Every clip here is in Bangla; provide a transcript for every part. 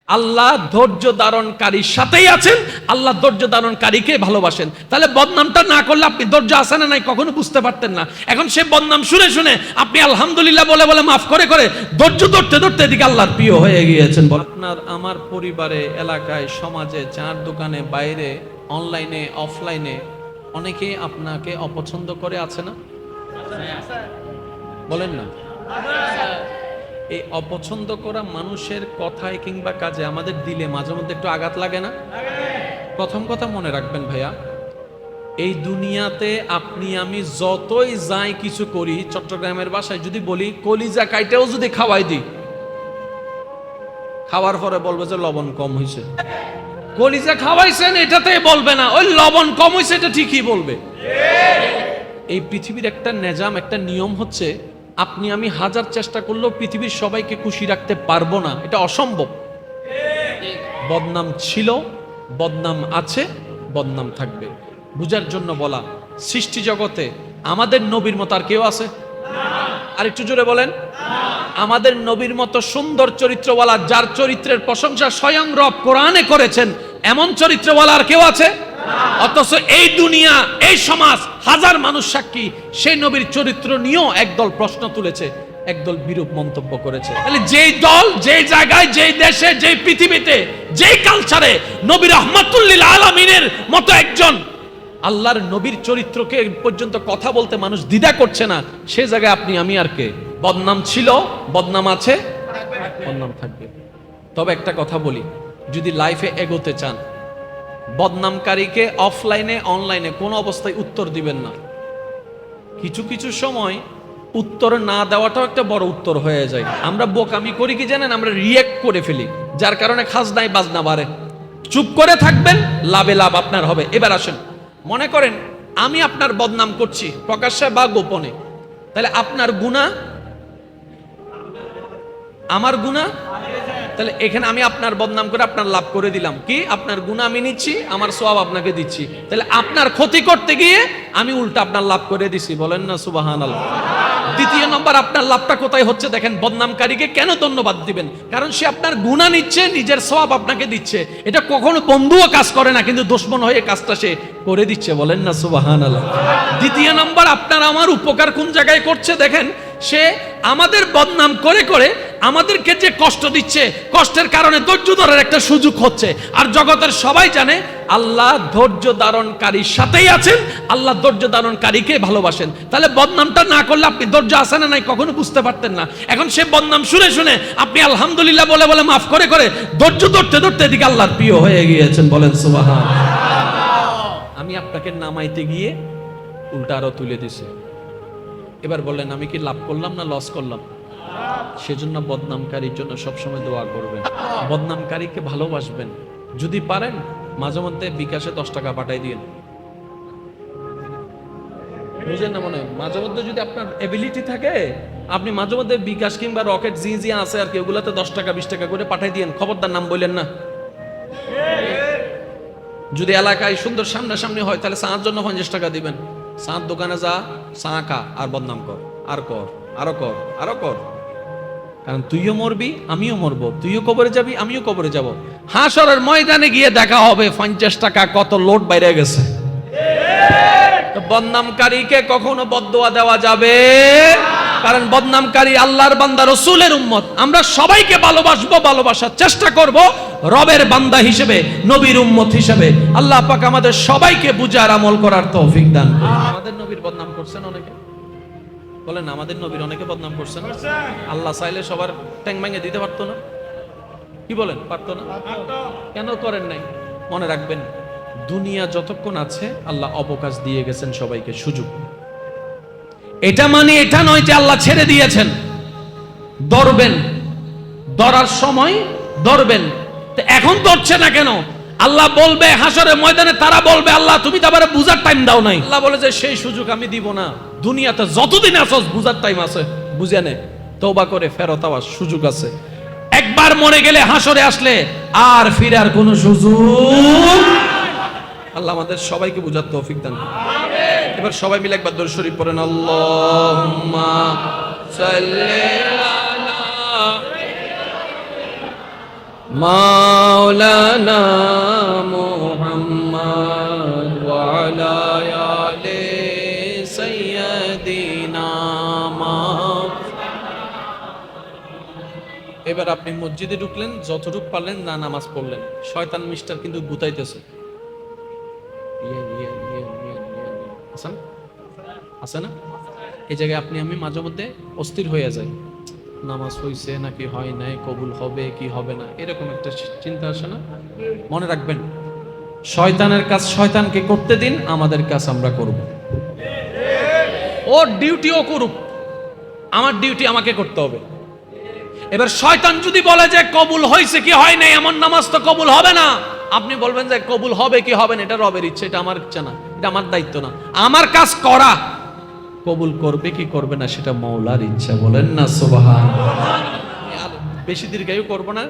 আল্লাহ ধৈর্য ধারণকারীর সাথেই আছেন, আল্লাহ ধৈর্য ধারণকারীকে ভালোবাসেন। তাহলে বদনামটা না করলে আপনি ধৈর্য আছে না নাই কখনো বুঝতে পারতেন না। এখন সে বদনাম শুনে শুনে আপনি আলহামদুলিল্লাহ বলে বলে মাফ করে করে ধৈর্য ধরতে ধরতে এদিকে আল্লাহর প্রিয় হয়ে গিয়েছেন। আপনার আমার পরিবারে, এলাকায়, সমাজে, চার দোকানে, বাইরে, অনলাইনে, অফলাইনে অনেকেই আপনাকে অপছন্দ করে, আছে না? বলেন না। এই অপছন্দ করা মানুষের কথায় কিংবা কাজে আমাদের দিলে মাঝে মধ্যে একটু আঘাত লাগে না? প্রথম কথা মনে রাখবেন ভাইয়া, এই দুনিয়াতে আপনি আমি যতই যাই কিছু করি, চট্টগ্রামের ভাষায় যদি বলি কলিজা কাইটাও যদি খাওয়াই দিই, খাওয়ার পরে বলবে যে লবণ কম হয়েছে। কলিজা খাওয়াইছেন এটাতে বলবে না, ওই লবণ কম হয়েছে এটা ঠিকই বলবে। এই পৃথিবীর একটা নিজাম, একটা নিয়ম হচ্ছে, আপনি আমি হাজার চেষ্টা করলেও পৃথিবীর সবাইকে খুশি রাখতে পারবো না, এটা অসম্ভব। বদনাম ছিল, বদনাম আছে, বদনাম থাকবে। বুঝার জন্য বলা, সৃষ্টি জগতে আমাদের নবীর মতো আর কেউ আছে? আর একটু জোরে বলেন। আমাদের নবীর মতো সুন্দর চরিত্রওয়ালা, যার চরিত্রের প্রশংসা স্বয়ং রব কোরআনে করেছেন, এমন চরিত্রওয়ালা আর কেউ আছে? অথচ এই দুনিয়া, এই সমাজ, হাজার মানুষ সাক্ষী, সেই নবীর চরিত্র নিয়েও একদল প্রশ্ন তুলেছে, একদল বিরূপ মন্তব্য করেছে। তাহলে যেই দল, যেই জায়গায়, যেই দেশে, যেই পৃথিবীতে, যেই কালচারে নবী রাহমাতুল লিল আলামিনের মতো একজন আল্লাহর নবীর চরিত্রকে পর্যন্ত কথা বলতে মানুষ দ্বিধা করছে না, সে জায়গায় আপনি আমি আর কে? বদনাম ছিল, বদনাম আছে, বদনাম থাকবে। তবে একটা কথা বলি, যদি লাইফে এগোতে চান, বদনামকারীকে অফলাইনে অনলাইনে কোনো অবস্থায় উত্তর দিবেন না। কিছু কিছু সময় উত্তর না দেওয়াটাও একটা বড় উত্তর হয়ে যায়। আমরা বোকামি করি কি জানেন? আমরা রিয়েক্ট করে ফেলি, যার কারণে খাজনায় বাজনা বাড়ে। চুপ করে থাকবেন, লাভে লাভ আপনার হবে। এবার আসেন, মনে করেন আমি আপনার বদনাম করছি প্রকাশ্যে বা গোপনে, তাহলে আপনার গুনাহ আমার গুনাহ, তাহলে এখানে আমি আপনার বদনাম করে আপনার লাভ করে দিলাম কি? আপনার গুনাহ আমি নিচ্ছি, আমার সওয়াব আপনাকে দিচ্ছি। তাহলে আপনার ক্ষতি করতে গিয়ে আমি উল্টা আপনার লাভ করে দিছি। বলেন না সুবহানাল্লাহ। দ্বিতীয় নম্বর, আপনার লাভটা কোথায় হচ্ছে দেখেন? বদনামকারীকে কেন ধন্যবাদ দিবেন? কারণ সে আপনার গুনাহ নিচ্ছে, নিজের সওয়াব আপনাকে দিচ্ছে। এটা কখনো বন্ধুও কাজ করে না, কিন্তু দুশমন হয়ে কাজটা সে করে দিচ্ছে। বলেন না সুবহানাল্লাহ। দ্বিতীয় নম্বর, আপনার আমার উপকার কোন জায়গায় করছে দেখেন? সে আমাদের বদনাম করে করে আমাদেরকে যে কষ্ট দিচ্ছে, কষ্টের কারণে ধৈর্য ধরার একটা সুযোগ হচ্ছে। আর জগতের সবাই জানে আল্লাহ ধৈর্য ধারণকারীর সাথেই আছেন, আল্লাহ ধৈর্য ধারণকারীকে ভালোবাসেন। তাহলে বদনামটা না করলে আপনি ধৈর্য আছে না নাই কখনো বুঝতে পারতেন না। এখন সে বদনাম শুনে শুনে আপনি আলহামদুলিল্লাহ বলে বলে মাফ করে করে ধৈর্য ধরতে ধরতে এদিকে আল্লাহর প্রিয় হয়ে গিয়েছেন। বলেন সুবহানাল্লাহ। আমি আপনাকে নামাইতে গিয়ে উল্টা আরো তুলে দিছি। এবার বললেন আমি কি লাভ করলাম না লস করলাম? সেজন্য বদনামকারীর জন্য সবসময় দোয়া করবেন, বদনামকারীকে ভালোবাসবেন। যদি পারেন মাঝে মধ্যে বিকাশে 10 টাকা পাঠাই দিন। বুঝেন না? মনে মাঝে মধ্যে যদি আপনার এবিলিটি থাকে, আপনি মাঝে মধ্যে বিকাশ কিংবা রকেট জি জি আছে আর কি, ওগুলাতে 10 টাকা 20 টাকা করে পাঠাই দিন। খবরদার নাম বললেন না। যদি এলাকায় সুন্দর সামনাসামনি হয়, তাহলে চাঁর জন্য 50 টাকা দিবেন। চাঁদ দোকানে যা, চা খা, আর বদনাম কর, আর কর, আরো কর, আরো কর। কারণ তুইও মরবি, আমিও মরবো, তুইও কবরে যাবি, আমিও কবরে যাব। হাসরের ময়দানে গিয়ে দেখা হবে 50 টাকা কত লোড বাইরে গেছে। বদনামকারীকে কখনো বদদোয়া দেওয়া যাবে, কারণ বদনামকারী আল্লাহর বান্দা, রাসূলের উম্মত। আমরা সবাইকে ভালোবাসবো, ভালোবাসার চেষ্টা করব রবের বান্দা হিসেবে, নবীর উম্মত হিসেবে। আল্লাহ পাক আমাদের সবাইকে বুঝার আমল করার তৌফিক দান করুন। আমাদের নবীর বদনাম করছেন অনেকে, বলেন আমাদের নবীর অনেকে বদনাম করছেন। আল্লাহ চাইলে সবার ট্যাং ভেঙে দিতে পারতো না? কি বলেন? পারতো না? কেন করেন নাই? মনে রাখবেন, দুনিয়া যতক্ষণ আছে আল্লাহ অবকাশ দিয়ে গেছেন সবাইকে, সুযোগ। এটা মানে এটা নয় যে আল্লাহ ছেড়ে দিয়েছেন। ধরবেন, ধরার সময় ধরবেন। তো এখন ধরছে না কেন? আল্লাহ বলবে হাসরের ময়দানে, তারা বলবে আল্লাহ তুমি তো আবার বুঝার টাইম দাও নাই। আল্লাহ বলে যে সেই সুযোগ আমি দিব না। দুনিয়াতে যতদিন আছো বুঝার টাইম আছে, বুঝে নে, তওবা করে ফেরত আওয়ার সুযোগ আছে। একবার মরে গেলে হাসরে আসলে আর ফিরার কোনো সুযোগ। আল্লাহ আমাদের সবাইকে বুঝার তৌফিক দান করুন। এবার সবাই মিলে একবার দরুদ শরীফ পড়েন। আল্লাহুম্মা সাল্লি আলা মাওলানা মুহাম্মদ ওয়া আলা আলি সাইয়্যিদিনা। এবার আপনি মসজিদে ঢুকলেন, যতটুকু পারলেন না নামাজ পড়লেন, শয়তান মিস্টার কিন্তু গুতাইতেছে। আছে না? এই জায়গায় আপনি আমি মাঝে মধ্যে অস্থির হয়ে যাই, নামাজ হইছে নাকি হয় নাই, কবুল হবে কি হবে না, এরকম একটা চিন্তা আসে না? মনে রাখবেন, শয়তানের কাজ শয়তানকে করতে দিন, আমাদের কাজ আমরা করব। ওর ডিউটি ও করুক, আমার ডিউটি আমাকে করতে হবে। এবার শয়তান যদি বলে যে কবুল হয়েছে কি হয় নাই, এমন নামাজ তো কবুল হবে না, আপনি বলবেন যে কবুল হবে কি হবে না এটা রবের ইচ্ছে, এটা আমার ইচ্ছা না, এটা আমার দায়িত্ব না, আমার কাজ করা। কবুল করবে কি করবে না সেটা মওলার ইচ্ছা। বলেন না সুবহানাল্লাহ। বেশি দীর্ঘায়ু করব না।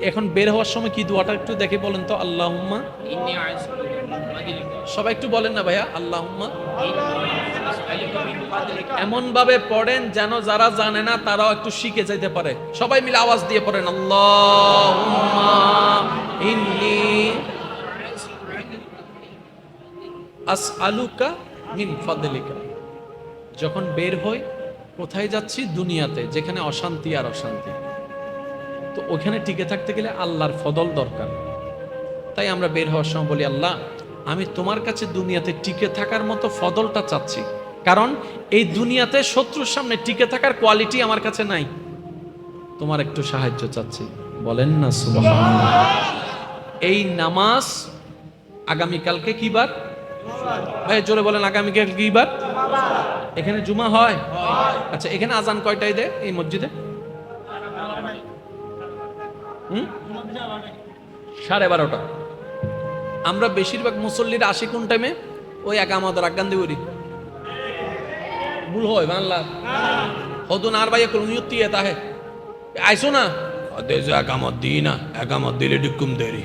এখন বের হওয়ার সময় কি দোয়াটা একটু দেখে বলেন তো। আল্লাহুম্মা ইন্নী আউযু বিকা, সবাই একটু বলেন না ভাইয়া, আল্লাহুম্মা এমন ভাবে পড়েন যেন যারা জানে না তারাও একটু শিখে যাইতে পারে। সবাই মিলে আওয়াজ দিয়ে পড়েন, আল্লাহুম্মা ইন্নী আসআলুকা মিন ফাদলিকা। যখন বের হই, কোথায় যাচ্ছি? দুনিয়াতে, যেখানে অশান্তি আর অশান্তি, তো ওখানে টিকে থাকতে গেলে আল্লাহর ফদল দরকার। তাই আমরা বের হওয়ার সময় বলি, আল্লাহ আমি তোমার কাছে দুনিয়াতে টিকে থাকার মতো ফদলটা চাচ্ছি, কারণ এই দুনিয়াতে শত্রুর সামনে টিকে থাকার কোয়ালিটি আমার কাছে নাই, তোমার একটু সাহায্য চাচ্ছি। বলেন না সুবহানাল্লাহ। এই নামাজ আগামীকালকে কি বার? ভাই জোরে বলেন, আগামীকাল কি বার? এখানে জুমা হয়? আচ্ছা, এখানে আজান কয়টায় দেয় এই মসজিদে? 12:30। আমরা বেশিরভাগ মুসল্লিরা আসি কোন টাইমে? ওই একামতের আগান দিয়ে করি। ভুল হয় বাংলা হদুন আর ভাই কোন নিয়তি এটা হে আইসো না দেজো একামত দি না, একামত দিলে ডিকুম দেরি।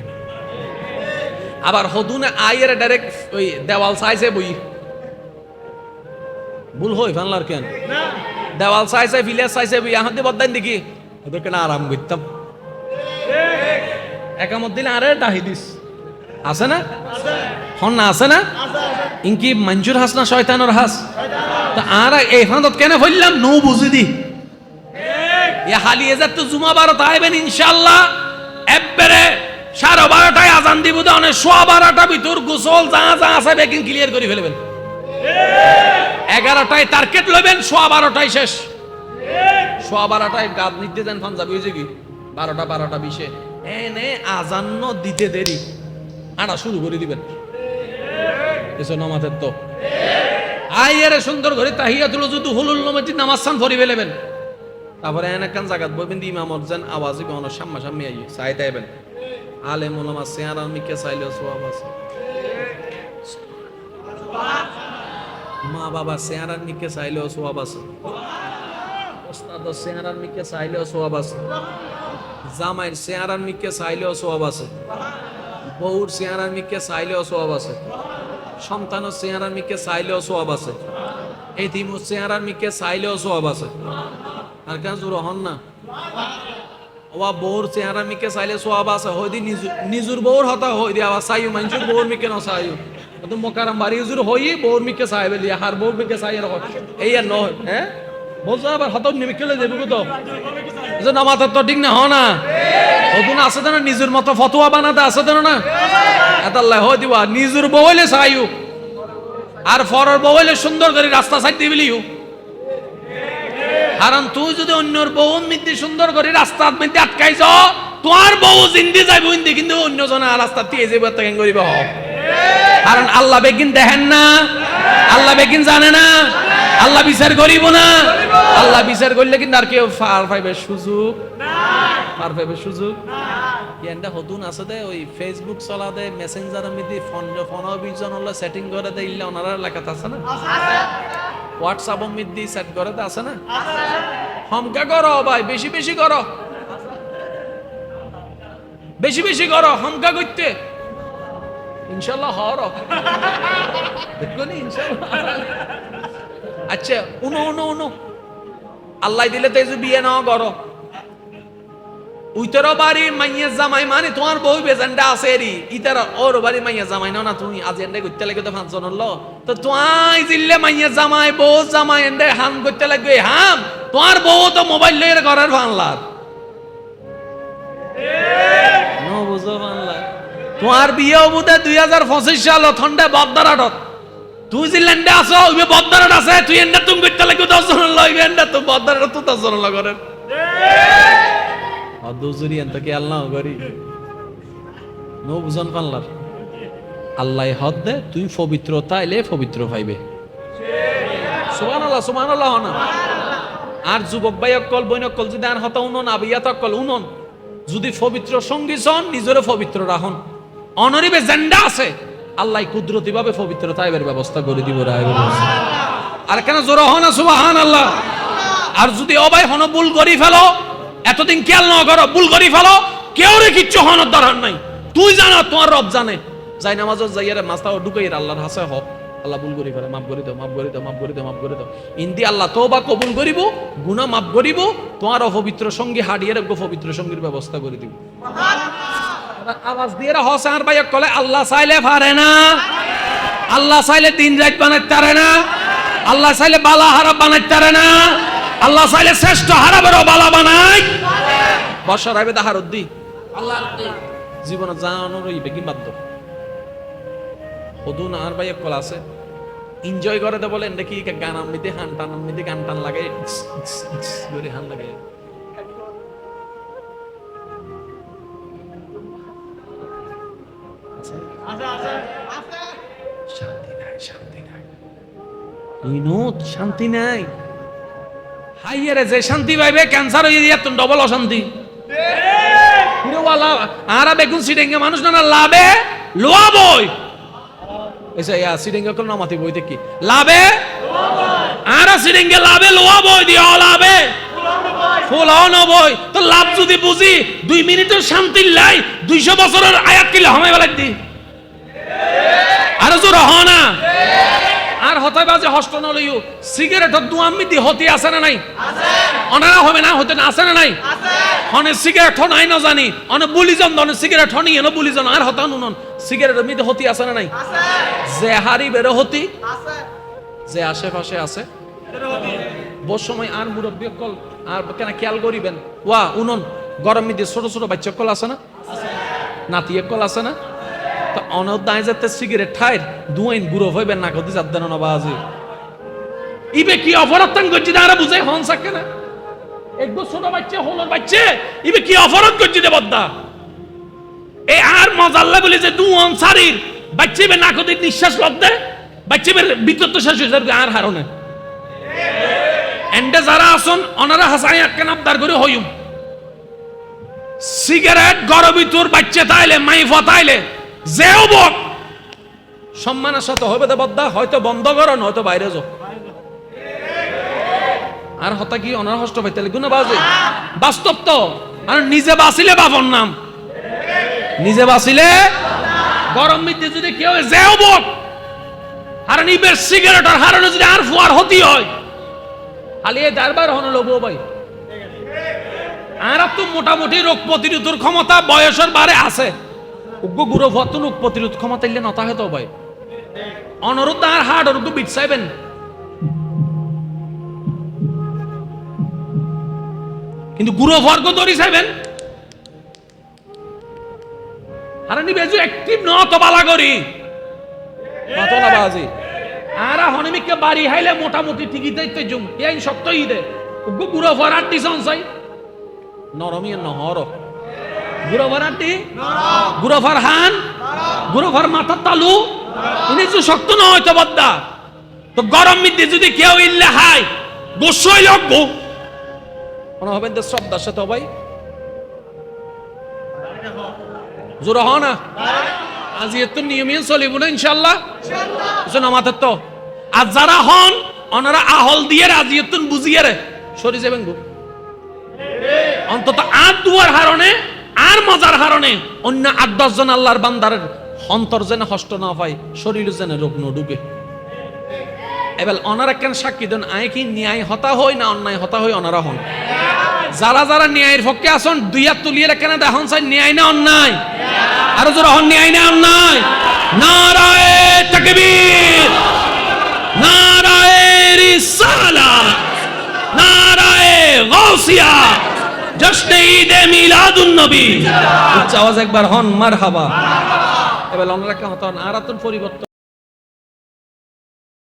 আবার হদুনে আইয়ের ডাইরেক্ট ওই দেওয়াল সাইজে বই। ভুল হয় বাংলার কেন? দেওয়াল সাইজে ভিলেজ সাইজে বই আহাতে বদান দেখি ওদেরকে না আরাম করতাম। একামত দিলে আরে ডাহি দিস আছে না? হন না আছে না? ইনকি মঞ্জুর হাস না শয়তানের হাস? তা আর এই হানত কেন হইলাম নো বুঝি দি ইয়া হালি এজাত তো জুমা 12 আইবেন ইনশাআল্লাহ। একবারে 12:30টায় আজান দিব, দা অনেক 12:15টা ভিতর গোসল যা যা আছে বেকিং ক্লিয়ার করে ফেলবেন। 11টায় টার্গেট লবেন, 12:15টায় শেষ। 12:15টায় গাদ নিতে দেন পাঞ্জাবি হইছে কি 12টা 20 এনে আজান দিতে দেরি, আড়া শুরু করে দিবেন। এসো নামাজের তো আইয়ারে সুন্দর করে তাহিয়াতুল ওযু হুলুল নামাজি নামাজ সান পড়ি ফেলবেন। তারপরে এনে কান জায়গা বইবেন দি ইমাম অরজান আওয়াজে কোন সামনাসামনি আই সাইতে আইবেন। আলেম ওলামা সিয়ারা মিকে চাইলেও সওয়াব আছে, মা বাবা সিয়ারার মিকে চাইলেও সওয়াব আছে, ওস্তাদ সিয়ারার মিকে চাইলেও সওয়াব আছে, জামাইর সিয়ারার মিকে চাইলেও সওয়াব আছে, বউর সিয়ারার মিকে চাইলেও সওয়াব আছে, সন্তানের সিয়ারার মিকে চাইলেও সওয়াব আছে, এতিমুর সিয়ারার মিকে চাইলেও সওয়াব আছে। আর কেন জোর হন না? ওয়া বউর চেহারা মিকে চাইলে সওয়াব আছে, হইদি নিজুর বউর হতা হই দি আবার চাইও মানুষের বউর মিকে না চাইও তো মোকারাম বাড়ি হুজুর হই বউর মিকে চাইবে লিয়া হার বউর মিকে চাই আর এই আর নয়। হ্যাঁ বলছো আবার হত নিমিকেলে দেবো তো যে নামাজের তো ঠিক না হ না হদুন আছে না নিজের মতো ফতোয়া বানাতে আছে না এতাল্লাহ হই দিবা নিজুর বউ হইলে চাইও আর ফরর বউ হইলে সুন্দর করে রাস্তা সাইড দিবিলিও। কারণ তুই যদি অন্যর বউ মিদ্দি সুন্দর করে রাস্তার মধ্যে আটকাইছ, তোর বউ জিন্দি যাইব ইন্দি, কিন্তু অন্য জনা রাস্তা দিয়ে যাইব তা কেন করিব? কারণ আল্লাহ বেগিন দেখেন না, আল্লাহ বেগিন জানে না, আল্লাহ বিচার করিব না। আল্লাহ বিচার করলে কিন্তু আর কেউ ফার পাইবে সুযোগ পার পাইবে সুযোগ এন্ডা হদুন আছে দে ওই ফেসবুক চলা দে, মেসেঞ্জারের মধ্যে ফোন বিজন হলো সেটিং করে দে, ইল্লা ওনারা লেখাতে আছে না, হোয়াটসঅ্যাপ মধ্যে সেট করে দে আছে না। হমকা করো ভাই, বেশি বেশি করো, বেশি বেশি করো হমকা করতে ইনশাআল্লাহ হর দেখলো নি ইনশাআল্লাহ। আচ্ছা উনো উনো উনো আল্লাহ দিলে তো এই যে বিয়ে নাও করো, উইতার বাড়ি মাইয়া জামাই মানে তোমার বউ বেজান্ডা আছে এরি ইতার ওর বাড়ি মাইয়া জামাই না তুমি আজ এন্ডে করতে লাগে তো 5 জন লো তো তোমাই জিল্লে মাইয়া জামাই বউ জামাই এন্ডে হাম করতে লাগবে হাম তোমার বউ তো মোবাইল লইরে ঘরের বাংলার নো বুঝো বাংলা তোমার বিয়ে বুদে 2025 সাল ঠন্ডে বদদারাডত তুই জিল্লেন্ডে আছো ওই বদদারাট আছে তুই এন্ডে তুমি করতে লাগবে 10 জন লইবে এন্ডে তো বদদারাট তো 10 জন লগরের অদুজুরি এন্তকে আল্লাহ গরি নো বুঝন পাল্লার আল্লাহ হদ দে তুই পবিত্রতা এলে পবিত্র পাইবে সুবহানাল্লাহ সুবহানাল্লাহ না আর যুবক ভাই অকল বইন অকল যদি আন হতা উনন আবিয়াত অকল উনন যদি পবিত্র সঙ্গী সন নিজরে পবিত্র রাখুন অনরিবে জেন্ডা আছে আল্লাহ কুদরতি ভাবে পবিত্রতা এর ব্যবস্থা করে দিব রায় আর কেন জোর হনা সুবহানাল্লাহ আর যদি অবাই হন ভুল করি ফেলো এতদিন খেয়াল না করো ভুল করি ফেলো কেউ রে কিচ্ছু হওয়ার দরকার নাই তুই জানা তোমার রব জানে যাই নামাজত যাইয়ারে মাস্তাও ঢুকাই আল্লাহর হাসে হক আল্লাহ ভুল করি ফেলে মাফ করে দাও মাফ করে দাও মাফ করে দাও মাফ করে দাও ইন্দি আল্লাহ তওবা কবুল করিব গুনাহ মাফ করিব তোমার অপবিত্র সঙ্গী হারিয়ে রাখবো পবিত্র সঙ্গীর ব্যবস্থা করে দিব সুবহানাল্লাহ আওয়াজ দিয়ে হসে আর ভাই কলে আল্লাহ চাইলে পারে না আল্লাহ চাইলে দিন রাত বানাইতে পারে না আল্লাহ চাইলে বালা হারাম বানাইতে পারে না আল্লাহ চাইলে শ্রেষ্ঠ হারাবেরও বালা বানাই বর্ষার আইবে দাহার উদ্দি আল্লাহ জীবনে জানো রইবে কি বাধ্য হদুন আর ভাই কল আছে এনজয় করে তো বলেন দেখি গান আমিতে হান টান আমিতে গান টান লাগে করে হান লাগে শান্তি নাই শান্তি নাই ইনুত শান্তি নাই হাইয়ারে যে শান্তি পাইবে ক্যান্সার হয়ে যায় তো ডবল অশান্তি পুরোওয়ালা আরা বেগুন সিডেঙ্গে মানুষ না লাভে লোয়া বই এসে ইয়া সিডেঙ্গে কোন নামাতি বই দেখি লাভে আরা সিডেঙ্গে লাভে লোয়া বই দিয়া লাভে ফুলাও না বই তো লাভ যদি বুঝি 2 মিনিটের শান্তি লাই 200 বছরের আয়াত কিলে হামাই বেলাই দি আর জোর হনা আর হতাই বাজে হষ্ট ন লইও সিগারেটর দুয়াম্মি দি হতি আছে না নাই আছে অনারা হবে না হতে না আছে না নাই আছে হনে সিগারেট নাই না জানি অনে বুলিজন দনে সিগারেট হনি এনো বুলিজন আর হতা নুন সিগারেট মিতে হতি আছে না নাই আছে যে হারি বের হতি আছে যে আশেপাশে আছে বের হতি বহু সময় আর মুরব্বি কল আর কেন খেয়াল করিবেন ওয়া উনন গরম মিতে ছোট ছোট বাচ্চা কল আছে না আছে নাতি কল আছে না তো অনদায় যেতে সিগারেট ঠাইর দুইন গুরো হইবেন না কদি জাত দেন না বাজি ইবে কি অপরাধ তান করছি না বুঝে হন সাকে না একদম ছোট বাচ্চা হলোর বাচ্চা ইবে কি অপরাধ করছি দে বদ্দা এই আর মজাল্লা বলে যে দুন সারির বাচ্চা বে না কদি নিঃশ্বাস লব দে বাচ্চা বে ভিতর তো শেষ হয়ে যাবে আর হারনে এন্ডে যারা আসুন অনারা হাসাই কেন আবদার করে হইম সিগারেট গরবিতুর বাচ্চা তাইলে মাই ফতাইলে যেও বক সম্মানের সাথে হবে তো বদ্দা হয়তো বন্ধ করো নয়তো বাইরে যাও আর হতা কি অনার হষ্ট পাইতে লাগবে না বাজে বাস্তব তো আর নিজে বাঁচিলে বাবন নাম নিজে বাঁচিলে গরম মিতে যদি কেউ যেও বক আর নিবে সিগারেট আর হারানো যদি আর ফুয়ার হতি হয় খালি এই দরবার হন লোক ভাই আর তো মোটামুটি রোগ প্রতিরোধের ক্ষমতা বয়সের বারে আছে উগ্র গুরু ভতন রোগ প্রতিরোধ ক্ষমতা ইলে নতা হতো ভাই অনুরোধ আর হার্ড ওরকম বিট চাইবেন কিন্তু গুরু ভর্গ দরি চাইবেন আর নিবে যে অ্যাক্টিভ ন তো বালা করি কত না বাজি আর হনিমিকে বাড়ি হাইলে মোটামুটি ঠিকই দাইতে জুম এই সপ্তাহ ঈদে উগ্র গুরু ভরার টিসন চাই নরমিয়ে নহর গুরু ভরাটি গুরু ফরহান গুরু ফর মাথা তালু ইনি যে শক্ত না হয়তো বদ্দা তো গরম মিতে যদি কেউ ইল্লে হাই গোসই লগবো মনে হবেন তো শ্রদ্ধার সাথে ভাই জোর হ না আজ এত নিয়মিত চলিব না ইনশাল্লাহ নামাতের তো আর যারা হন ওনারা আহল দিয়ে রাজিয়তুন বুঝিয়ে রে সরি যাবেন গো অন্তত আর দুয়ার হারণে আর মজার হারণে অন্য 8-10 জন আল্লাহর বান্দারের অন্তর যেন হষ্ট না পায় শরীর যেন রোগ ন ঢুকে এবার ওনারা কেন সাক্ষী দেন আয় কি ন্যায় হতা হই না অন্যায় হতা হই ওনারা হন যারা যারা ন্যায়ের পক্ষে আসন দুই হাত তুলিয়ে কেন দেখুন চাই ন্যায় না অন্যায় আরো জোর হন ন্যায় না অন্যায় নারায়ে তাকবীর নারায়ে রিসালাত নারায়ে গাউসিয়া জশ্নে ঈদে মিলাদুন নবী উচ্চ আওয়াজ একবার হন মারহাবা এবার ওনারা কেন হতা হন আর পরিবর্তন